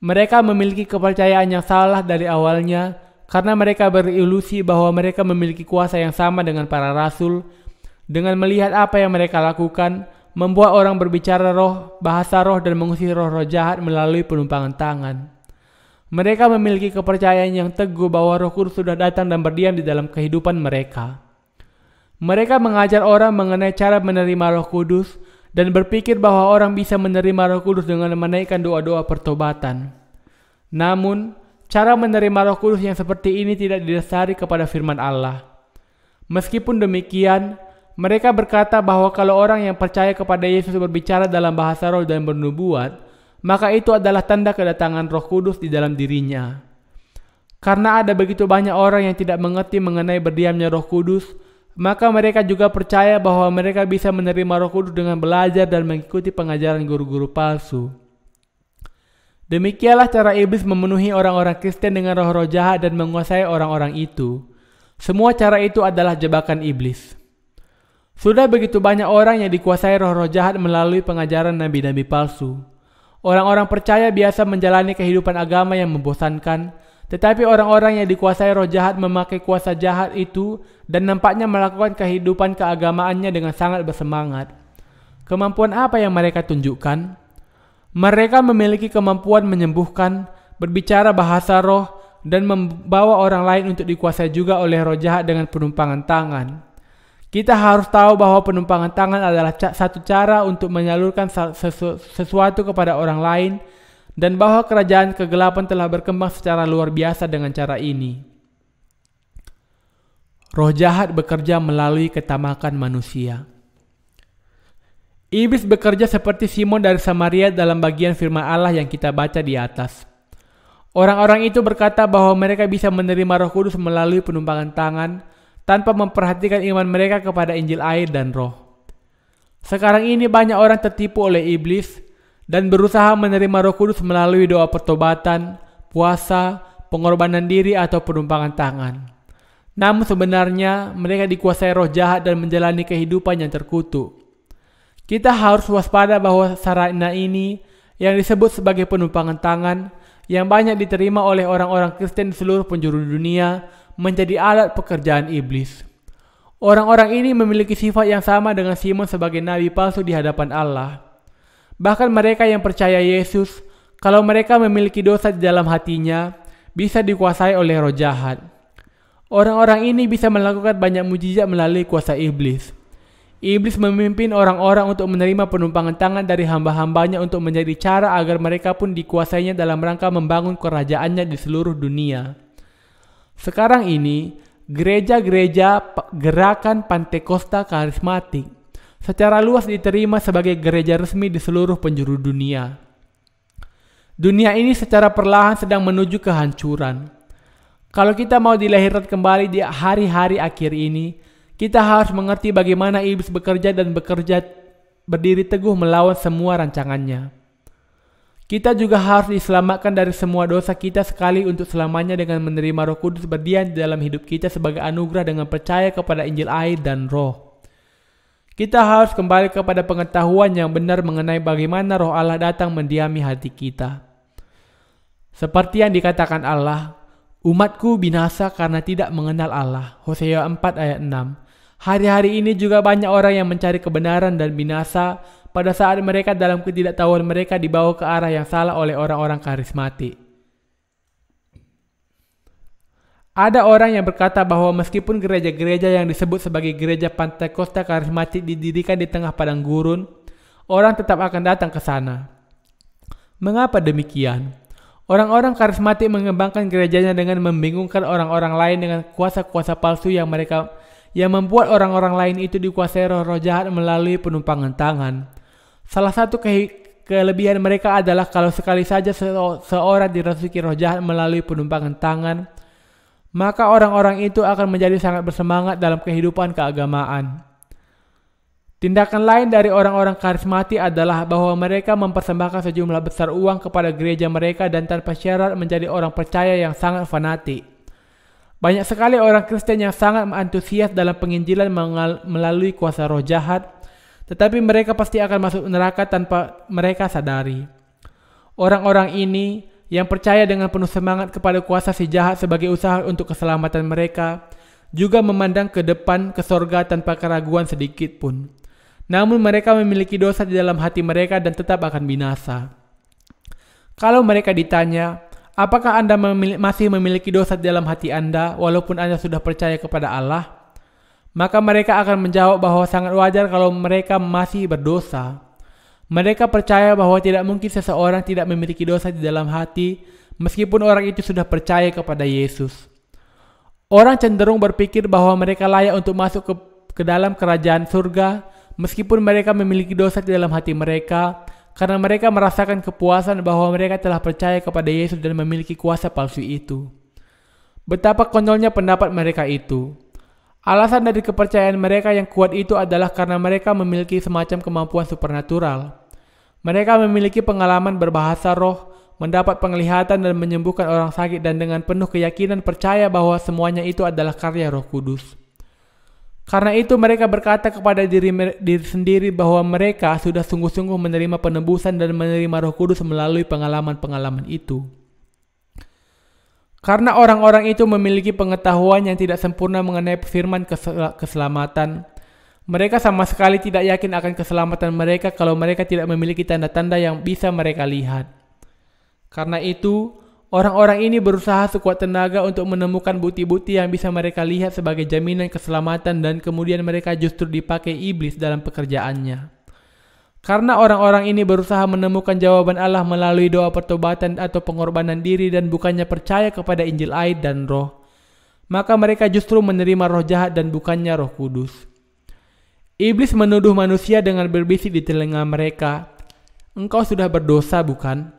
Mereka memiliki kepercayaan yang salah dari awalnya karena mereka berilusi bahwa mereka memiliki kuasa yang sama dengan para rasul. Dengan melihat apa yang mereka lakukan, membuat orang berbicara roh, bahasa roh dan mengusir roh-roh jahat melalui penumpangan tangan. Mereka memiliki kepercayaan yang teguh bahwa Roh Kudus sudah datang dan berdiam di dalam kehidupan mereka. Mereka mengajar orang mengenai cara menerima Roh Kudus dan berpikir bahwa orang bisa menerima Roh Kudus dengan menaikkan doa-doa pertobatan. Namun, cara menerima Roh Kudus yang seperti ini tidak didasari kepada firman Allah. Meskipun demikian, mereka berkata bahwa kalau orang yang percaya kepada Yesus berbicara dalam bahasa roh dan bernubuat, maka itu adalah tanda kedatangan Roh Kudus di dalam dirinya. Karena ada begitu banyak orang yang tidak mengerti mengenai berdiamnya Roh Kudus, maka mereka juga percaya bahwa mereka bisa menerima Roh Kudus dengan belajar dan mengikuti pengajaran guru-guru palsu. Demikianlah cara iblis memenuhi orang-orang Kristen dengan roh-roh jahat dan menguasai orang-orang itu. Semua cara itu adalah jebakan iblis. Sudah begitu banyak orang yang dikuasai roh-roh jahat melalui pengajaran nabi-nabi palsu. Orang-orang percaya biasa menjalani kehidupan agama yang membosankan, tetapi orang-orang yang dikuasai roh jahat memakai kuasa jahat itu dan nampaknya melakukan kehidupan keagamaannya dengan sangat bersemangat. Kemampuan apa yang mereka tunjukkan? Mereka memiliki kemampuan menyembuhkan, berbicara bahasa roh, dan membawa orang lain untuk dikuasai juga oleh roh jahat dengan penumpangan tangan. Kita harus tahu bahwa penumpangan tangan adalah satu cara untuk menyalurkan sesuatu kepada orang lain dan bahwa kerajaan kegelapan telah berkembang secara luar biasa dengan cara ini. Roh jahat bekerja melalui ketamakan manusia. Iblis bekerja seperti Simon dari Samaria dalam bagian firman Allah yang kita baca di atas. Orang-orang itu berkata bahwa mereka bisa menerima Roh Kudus melalui penumpangan tangan tanpa memperhatikan iman mereka kepada Injil air dan roh. Sekarang ini banyak orang tertipu oleh iblis dan berusaha menerima Roh Kudus melalui doa pertobatan, puasa, pengorbanan diri atau penumpangan tangan. Namun sebenarnya mereka dikuasai roh jahat dan menjalani kehidupan yang terkutuk. Kita harus waspada bahwa sarana ini yang disebut sebagai penumpangan tangan yang banyak diterima oleh orang-orang Kristen di seluruh penjuru dunia menjadi alat pekerjaan iblis. Orang-orang ini memiliki sifat yang sama dengan Simon sebagai nabi palsu di hadapan Allah. Bahkan mereka yang percaya Yesus, kalau mereka memiliki dosa di dalam hatinya, bisa dikuasai oleh roh jahat. Orang-orang ini bisa melakukan banyak mujizat melalui kuasa iblis. Iblis memimpin orang-orang untuk menerima penumpangan tangan dari hamba-hambanya untuk menjadi cara agar mereka pun dikuasainya dalam rangka membangun kerajaannya di seluruh dunia. Sekarang ini, gereja-gereja gerakan Pantekosta karismatik secara luas diterima sebagai gereja resmi di seluruh penjuru dunia. Dunia ini secara perlahan sedang menuju kehancuran. Kalau kita mau dilahirkan kembali di hari-hari akhir ini, kita harus mengerti bagaimana iblis bekerja dan berdiri teguh melawan semua rancangannya. Kita juga harus diselamatkan dari semua dosa kita sekali untuk selamanya dengan menerima Roh Kudus berdiam di dalam hidup kita sebagai anugerah dengan percaya kepada Injil air dan roh. Kita harus kembali kepada pengetahuan yang benar mengenai bagaimana roh Allah datang mendiami hati kita. Seperti yang dikatakan Allah, umatku binasa karena tidak mengenal Allah. Hosea 4 ayat 6. Hari-hari ini juga banyak orang yang mencari kebenaran dan binasa pada saat mereka dalam ketidaktahuan mereka dibawa ke arah yang salah oleh orang-orang karismatik. Ada orang yang berkata bahwa meskipun gereja-gereja yang disebut sebagai gereja Pantekosta karismatik didirikan di tengah padang gurun, orang tetap akan datang ke sana. Mengapa demikian? Orang-orang karismatik mengembangkan gerejanya dengan membingungkan orang-orang lain dengan kuasa-kuasa palsu yang membuat orang-orang lain itu dikuasai roh-roh jahat melalui penumpangan tangan. Salah satu kelebihan mereka adalah kalau sekali saja seorang dirasuki roh jahat melalui penumpangan tangan, maka orang-orang itu akan menjadi sangat bersemangat dalam kehidupan keagamaan. Tindakan lain dari orang-orang karismatik adalah bahwa mereka mempersembahkan sejumlah besar uang kepada gereja mereka dan tanpa syarat menjadi orang percaya yang sangat fanatik. Banyak sekali orang Kristen yang sangat antusias dalam penginjilan melalui kuasa roh jahat, tetapi mereka pasti akan masuk neraka tanpa mereka sadari. Orang-orang ini yang percaya dengan penuh semangat kepada kuasa si jahat sebagai usaha untuk keselamatan mereka, juga memandang ke depan ke sorga tanpa keraguan sedikit pun. Namun mereka memiliki dosa di dalam hati mereka dan tetap akan binasa. Kalau mereka ditanya, apakah Anda masih memiliki dosa di dalam hati Anda walaupun Anda sudah percaya kepada Allah? Maka mereka akan menjawab bahwa sangat wajar kalau mereka masih berdosa. Mereka percaya bahwa tidak mungkin seseorang tidak memiliki dosa di dalam hati meskipun orang itu sudah percaya kepada Yesus. Orang cenderung berpikir bahwa mereka layak untuk masuk ke dalam kerajaan surga meskipun mereka memiliki dosa di dalam hati mereka, karena mereka merasakan kepuasan bahwa mereka telah percaya kepada Yesus dan memiliki kuasa palsu itu. Betapa konyolnya pendapat mereka itu. Alasan dari kepercayaan mereka yang kuat itu adalah karena mereka memiliki semacam kemampuan supernatural. Mereka memiliki pengalaman berbahasa roh, mendapat penglihatan dan menyembuhkan orang sakit, dan dengan penuh keyakinan percaya bahwa semuanya itu adalah karya Roh Kudus. Karena itu mereka berkata kepada diri sendiri bahwa mereka sudah sungguh-sungguh menerima penebusan dan menerima Roh Kudus melalui pengalaman-pengalaman itu. Karena orang-orang itu memiliki pengetahuan yang tidak sempurna mengenai firman keselamatan, mereka sama sekali tidak yakin akan keselamatan mereka kalau mereka tidak memiliki tanda-tanda yang bisa mereka lihat. Karena itu, orang-orang ini berusaha sekuat tenaga untuk menemukan bukti-bukti yang bisa mereka lihat sebagai jaminan keselamatan, dan kemudian mereka justru dipakai iblis dalam pekerjaannya. Karena orang-orang ini berusaha menemukan jawaban Allah melalui doa pertobatan atau pengorbanan diri dan bukannya percaya kepada Injil air dan roh, maka mereka justru menerima roh jahat dan bukannya Roh Kudus. Iblis menuduh manusia dengan berbisik di telinga mereka, "Engkau sudah berdosa, bukan?"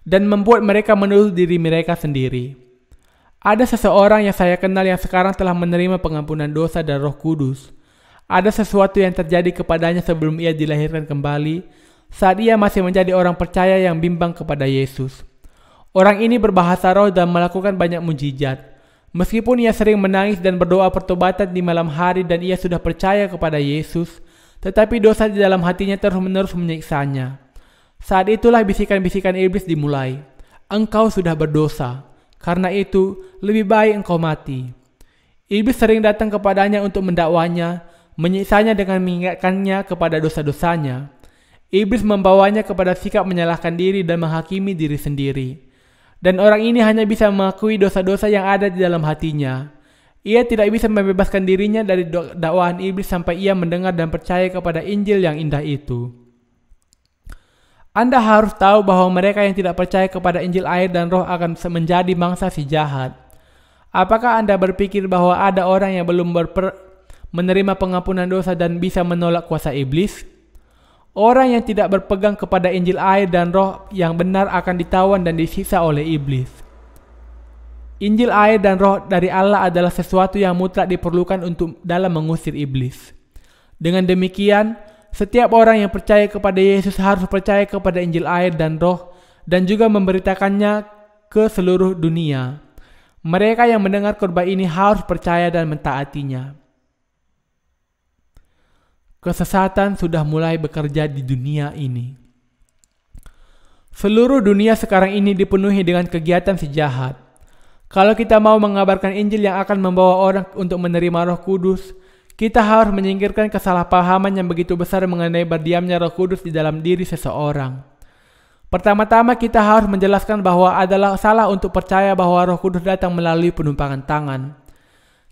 dan membuat mereka menuduh diri mereka sendiri. Ada seseorang yang saya kenal yang sekarang telah menerima pengampunan dosa dan Roh Kudus. Ada sesuatu yang terjadi kepadanya sebelum ia dilahirkan kembali, saat ia masih menjadi orang percaya yang bimbang kepada Yesus. Orang ini berbahasa roh dan melakukan banyak mujizat. Meskipun ia sering menangis dan berdoa pertobatan di malam hari dan ia sudah percaya kepada Yesus, tetapi dosa di dalam hatinya terus-menerus menyiksanya. Saat itulah bisikan-bisikan iblis dimulai. "Engkau sudah berdosa, karena itu lebih baik engkau mati." Iblis sering datang kepadanya untuk mendakwanya, menyiksanya dengan mengingatkannya kepada dosa-dosanya. Iblis membawanya kepada sikap menyalahkan diri dan menghakimi diri sendiri. Dan orang ini hanya bisa mengakui dosa-dosa yang ada di dalam hatinya. Ia tidak bisa membebaskan dirinya dari dakwaan iblis sampai ia mendengar dan percaya kepada Injil yang indah itu. Anda harus tahu bahwa mereka yang tidak percaya kepada Injil air dan roh akan menjadi mangsa si jahat. Apakah Anda berpikir bahwa ada orang yang belum menerima pengampunan dosa dan bisa menolak kuasa iblis? Orang yang tidak berpegang kepada Injil air dan roh yang benar akan ditawan dan disiksa oleh iblis. Injil air dan roh dari Allah adalah sesuatu yang mutlak diperlukan untuk dalam mengusir iblis. Dengan demikian, setiap orang yang percaya kepada Yesus harus percaya kepada Injil air dan roh dan juga memberitakannya ke seluruh dunia. Mereka yang mendengar khotbah ini harus percaya dan mentaatinya. Kesesatan sudah mulai bekerja di dunia ini. Seluruh dunia sekarang ini dipenuhi dengan kegiatan si jahat. Kalau kita mau mengabarkan Injil yang akan membawa orang untuk menerima Roh Kudus, kita harus menyingkirkan kesalahpahaman yang begitu besar mengenai berdiamnya Roh Kudus di dalam diri seseorang. Pertama-tama kita harus menjelaskan bahwa adalah salah untuk percaya bahwa Roh Kudus datang melalui penumpangan tangan.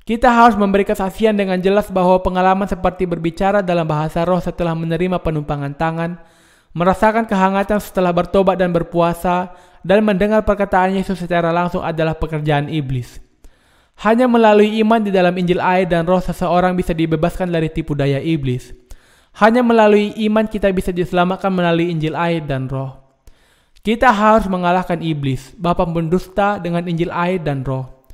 Kita harus memberi kesaksian dengan jelas bahwa pengalaman seperti berbicara dalam bahasa roh setelah menerima penumpangan tangan, merasakan kehangatan setelah bertobat dan berpuasa, dan mendengar perkataan Yesus secara langsung adalah pekerjaan iblis. Hanya melalui iman di dalam Injil air dan roh seseorang bisa dibebaskan dari tipu daya iblis. Hanya melalui iman kita bisa diselamatkan melalui Injil air dan roh. Kita harus mengalahkan iblis, bapa pendusta, dengan Injil air dan roh.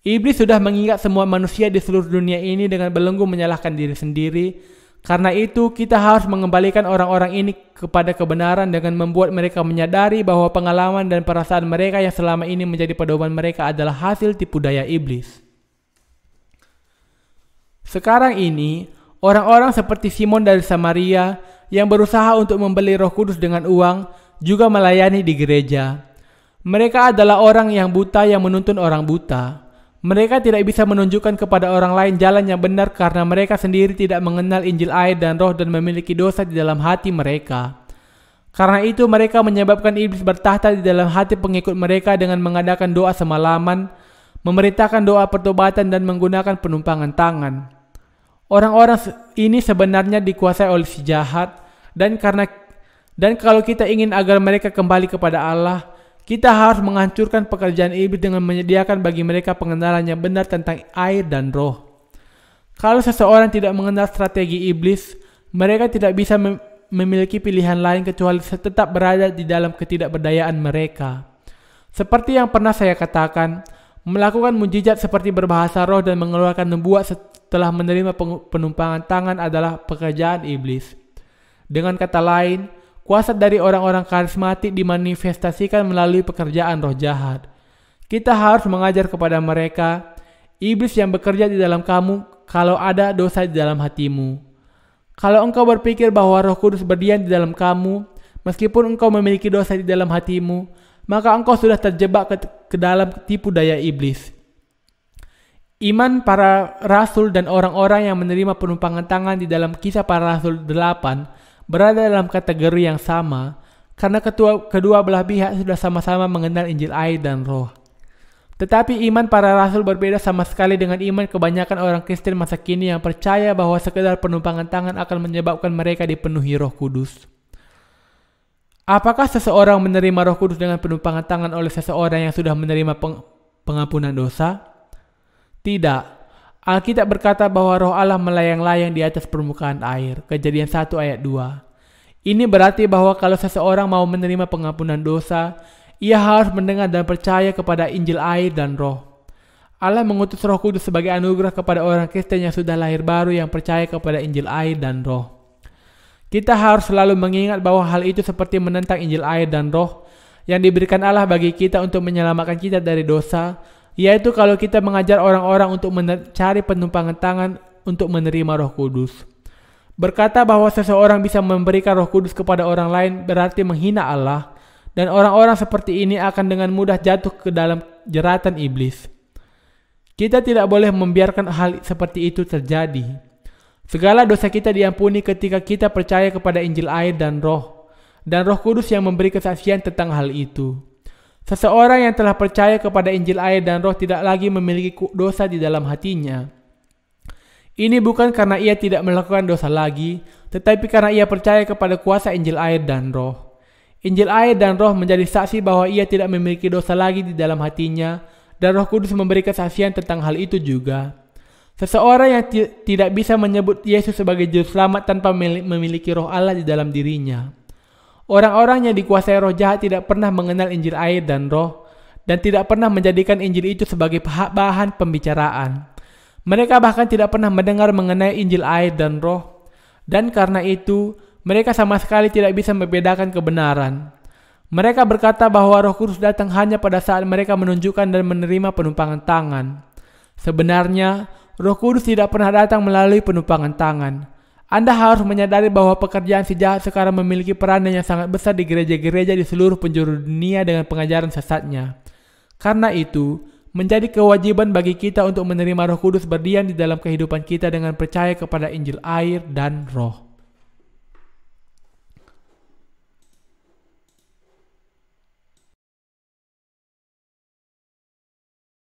Iblis sudah mengingat semua manusia di seluruh dunia ini dengan belenggu menyalahkan diri sendiri. Karena itu, kita harus mengembalikan orang-orang ini kepada kebenaran dengan membuat mereka menyadari bahwa pengalaman dan perasaan mereka yang selama ini menjadi pedoman mereka adalah hasil tipu daya iblis. Sekarang ini, orang-orang seperti Simon dari Samaria yang berusaha untuk membeli Roh Kudus dengan uang juga melayani di gereja. Mereka adalah orang yang buta yang menuntun orang buta. Mereka tidak bisa menunjukkan kepada orang lain jalan yang benar karena mereka sendiri tidak mengenal Injil air dan roh dan memiliki dosa di dalam hati mereka. Karena itu mereka menyebabkan iblis bertahta di dalam hati pengikut mereka dengan mengadakan doa semalaman, memerintahkan doa pertobatan dan menggunakan penumpangan tangan. Orang-orang ini sebenarnya dikuasai oleh si jahat dan kalau kita ingin agar mereka kembali kepada Allah, kita harus menghancurkan pekerjaan iblis dengan menyediakan bagi mereka pengenalan yang benar tentang air dan roh. Kalau seseorang tidak mengenal strategi iblis, mereka tidak bisa memiliki pilihan lain kecuali tetap berada di dalam ketidakberdayaan mereka. Seperti yang pernah saya katakan, melakukan mujizat seperti berbahasa roh dan mengeluarkan nubuat setelah menerima penumpangan tangan adalah pekerjaan iblis. Dengan kata lain, kuasa dari orang-orang karismatik dimanifestasikan melalui pekerjaan roh jahat. Kita harus mengajar kepada mereka, iblis yang bekerja di dalam kamu kalau ada dosa di dalam hatimu. Kalau engkau berpikir bahwa Roh Kudus berdiam di dalam kamu, meskipun engkau memiliki dosa di dalam hatimu, maka engkau sudah terjebak ke dalam tipu daya iblis. Iman para rasul dan orang-orang yang menerima penumpangan tangan di dalam Kisah Para Rasul 8 berada dalam kategori yang sama karena kedua belah pihak sudah sama-sama mengenal Injil air dan roh. Tetapi iman para rasul berbeda sama sekali dengan iman kebanyakan orang Kristen masa kini yang percaya bahwa sekedar penumpangan tangan akan menyebabkan mereka dipenuhi Roh Kudus. Apakah seseorang menerima Roh Kudus dengan penumpangan tangan oleh seseorang yang sudah menerima pengampunan dosa? Tidak. Alkitab berkata bahwa roh Allah melayang-layang di atas permukaan air. Kejadian 1 ayat 2. Ini berarti bahwa kalau seseorang mau menerima pengampunan dosa, ia harus mendengar dan percaya kepada Injil air dan roh. Allah mengutus Roh Kudus sebagai anugerah kepada orang Kristen yang sudah lahir baru yang percaya kepada Injil air dan roh. Kita harus selalu mengingat bahwa hal itu seperti menentang Injil air dan roh yang diberikan Allah bagi kita untuk menyelamatkan kita dari dosa, yaitu kalau kita mengajar orang-orang untuk mencari penumpangan tangan untuk menerima Roh Kudus. Berkata bahwa seseorang bisa memberikan Roh Kudus kepada orang lain berarti menghina Allah, dan orang-orang seperti ini akan dengan mudah jatuh ke dalam jeratan iblis. Kita tidak boleh membiarkan hal seperti itu terjadi. Segala dosa kita diampuni ketika kita percaya kepada Injil air dan Roh Kudus yang memberi kesaksian tentang hal itu. Seseorang yang telah percaya kepada Injil air dan roh tidak lagi memiliki dosa di dalam hatinya. Ini bukan karena ia tidak melakukan dosa lagi, tetapi karena ia percaya kepada kuasa Injil air dan roh. Injil air dan roh menjadi saksi bahwa ia tidak memiliki dosa lagi di dalam hatinya, dan Roh Kudus memberi kesaksian tentang hal itu juga. Seseorang yang tidak bisa menyebut Yesus sebagai juru selamat tanpa memiliki roh Allah di dalam dirinya. Orang-orang yang dikuasai roh jahat tidak pernah mengenal Injil air dan roh, dan tidak pernah menjadikan Injil itu sebagai bahan pembicaraan. Mereka bahkan tidak pernah mendengar mengenai Injil air dan roh, dan karena itu, mereka sama sekali tidak bisa membedakan kebenaran. Mereka berkata bahwa Roh Kudus datang hanya pada saat mereka menunjukkan dan menerima penumpangan tangan. Sebenarnya, Roh Kudus tidak pernah datang melalui penumpangan tangan. Anda harus menyadari bahwa pekerjaan si jahat sekarang memiliki peranan yang sangat besar di gereja-gereja di seluruh penjuru dunia dengan pengajaran sesatnya. Karena itu, menjadi kewajiban bagi kita untuk menerima Roh Kudus berdiam di dalam kehidupan kita dengan percaya kepada Injil air dan roh.